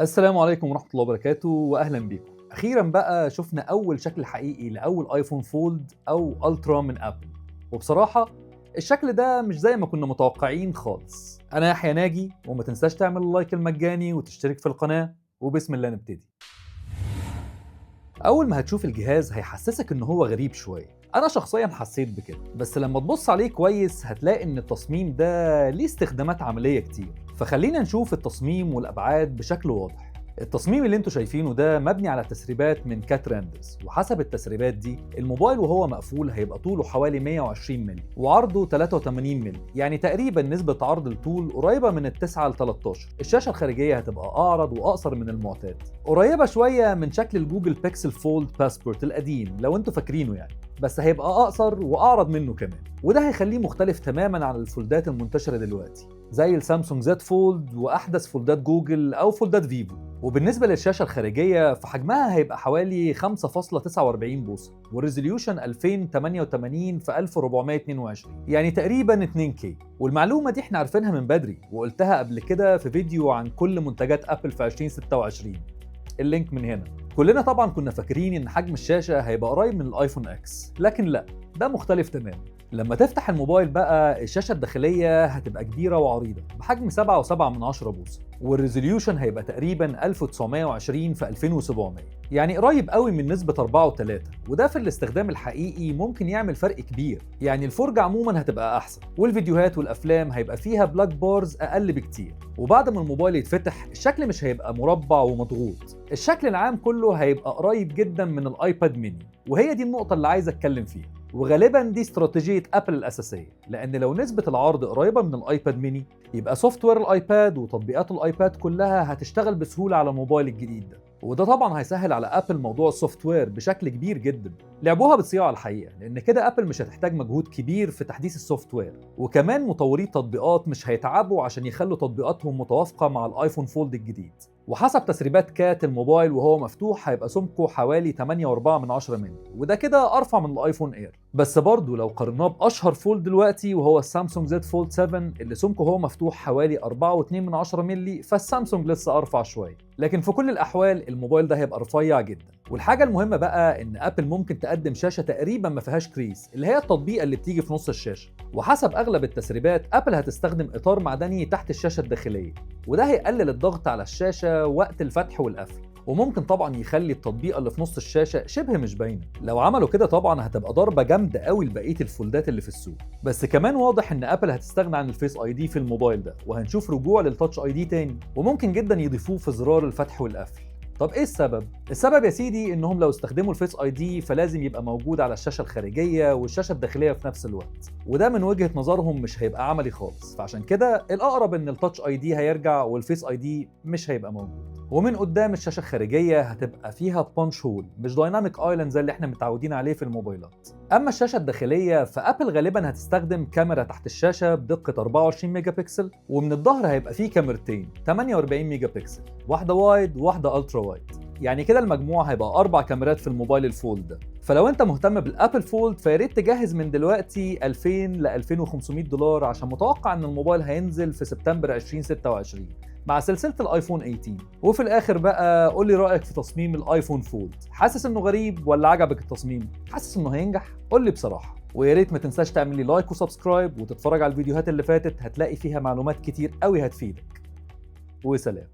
السلام عليكم ورحمة الله وبركاته وأهلا بيكم. أخيرا بقى شفنا أول شكل حقيقي لأول آيفون فولد أو ألترا من أبل، وبصراحة الشكل ده مش زي ما كنا متوقعين خالص. أنا يحيى ناجي، وما تنساش تعمل اللايك المجاني وتشترك في القناة، وبسم الله نبتدي. أول ما هتشوف الجهاز هيحسسك إن هو غريب شوية. أنا شخصيا حسيت بكده، بس لما تبص عليه كويس هتلاقي إن التصميم ده ليه استخدامات عملية كتير. فخلينا نشوف التصميم والأبعاد بشكل واضح. التصميم اللي انتوا شايفينه ده مبني على تسريبات من كات راندرز، وحسب التسريبات دي الموبايل وهو مقفول هيبقى طوله حوالي 120 مللي وعرضه 83 مللي، يعني تقريبا نسبة عرض الطول قريبة من ال 9 ل 13. الشاشة الخارجية هتبقى أعرض وأقصر من المعتاد، قريبة شوية من شكل الجوجل بيكسل فولد باسبورت القديم لو انتوا فاكرينه يعني، بس هيبقى أقصر وأعرض منه كمان، وده هيخليه مختلف تماما عن الفولدات المنتشرة دلوقتي زي السامسونج زد فولد واحدث فولدات جوجل او فولدات فيفو. وبالنسبه للشاشه الخارجيه فحجمها هيبقى حوالي 5.49 بوصه والريزوليوشن 2088 في 1422، يعني تقريبا 2K. والمعلومه دي احنا عارفينها من بدري وقلتها قبل كده في فيديو عن كل منتجات ابل في 2026، اللينك من هنا. كلنا طبعا كنا فاكرين ان حجم الشاشه هيبقى قريب من الايفون اكس، لكن لا، ده مختلف تماما. لما تفتح الموبايل بقى الشاشة الداخلية هتبقى كبيرة وعريضة بحجم 7.7 بوصة، والريزوليوشن هيبقى تقريبا 1920 في 2700، يعني قريب قوي من نسبة 4 و3، وده في الاستخدام الحقيقي ممكن يعمل فرق كبير. يعني الفرجة عموما هتبقى أحسن، والفيديوهات والأفلام هيبقى فيها بلاك بارز أقل بكتير، وبعد ما الموبايل يتفتح الشكل مش هيبقى مربع ومضغوط، الشكل العام كله هيبقى قريب جدا من الايباد ميني، وهي دي النقطة اللي عايز اتكلم فيها. وغالبا دي استراتيجية ابل الاساسية، لان لو نسبة العرض قريبة من الايباد ميني يبقى سوفت وير الايباد وتطبيقات الايباد كلها هتشتغل بسهولة على الموبايل الجديد ده، وده طبعا هيسهل على ابل موضوع السوفت وير بشكل كبير جدا. لعبوها بتصيغة على الحقيقة، لان كده ابل مش هتحتاج مجهود كبير في تحديث السوفت وير، وكمان مطوري التطبيقات مش هيتعبوا عشان يخلوا تطبيقاتهم متوافقة مع الايفون فولد الجديد. وحسب تسريبات كات الموبايل وهو مفتوح هيبقى سمكه حوالي 8.4 مللي، وده كده ارفع من الايفون اير. بس برضه لو قارناه باشهر فولد دلوقتي وهو السامسونج زد فولد 7 اللي سمكه هو مفتوح حوالي 4.2 مللي، فالسامسونج لسه ارفع شويه. لكن في كل الاحوال الموبايل ده هيبقى رفيع جدا. والحاجه المهمه بقى ان ابل ممكن تقدم شاشه تقريبا ما فيهاش كريس، اللي هي التطبيقه اللي بتيجي في نص الشاشه. وحسب اغلب التسريبات ابل هتستخدم اطار معدني تحت الشاشه الداخليه، وده هيقلل الضغط على الشاشه وقت الفتح والقفل، وممكن طبعا يخلي التطبيقه اللي في نص الشاشه شبه مش باينه. لو عملوا كده طبعا هتبقى ضربه جامده قوي لبقيه الفولدات اللي في السوق. بس كمان واضح ان ابل هتستغنى عن الفيس اي دي في الموبايل ده، وهنشوف رجوع للتاتش اي دي تاني، وممكن جدا يضيفوه في زرار الفتح والقفل. طب ايه السبب؟ السبب يا سيدي انهم لو استخدموا الفيس اي دي فلازم يبقى موجود على الشاشه الخارجيه والشاشه الداخليه في نفس الوقت، وده من وجهه نظرهم مش هيبقى عملي خالص. فعشان كده الاقرب ان التاتش اي دي هيرجع والفيس اي دي مش هيبقى موجود. ومن قدام الشاشه الخارجيه هتبقى فيها بانش هول مش دايناميك ايلاند زي اللي احنا متعودين عليه في الموبايلات. اما الشاشه الداخليه فابل غالبا هتستخدم كاميرا تحت الشاشه بدقه 24 ميجا بكسل، ومن الظهر هيبقى فيه كاميرتين 48 ميجا بكسل، واحده وايد وواحده الترا وايد، يعني كده المجموع هيبقى 4 كاميرات في الموبايل الفولد ده. فلو انت مهتم بالابل فولد فياريت تجهز من دلوقتي 2000 ل 2500 دولار، عشان متوقع ان الموبايل هينزل في سبتمبر 2026 مع سلسله الايفون 18. وفي الاخر بقى قول لي رايك في تصميم الايفون فولد، حاسس انه غريب ولا عجبك التصميم؟ حاسس انه هينجح؟ قول لي بصراحه. ويا ريت ما تنساش تعمل لي لايك وسبسكرايب وتتفرج على الفيديوهات اللي فاتت، هتلاقي فيها معلومات كتير قوي هتفيدك. وسلام.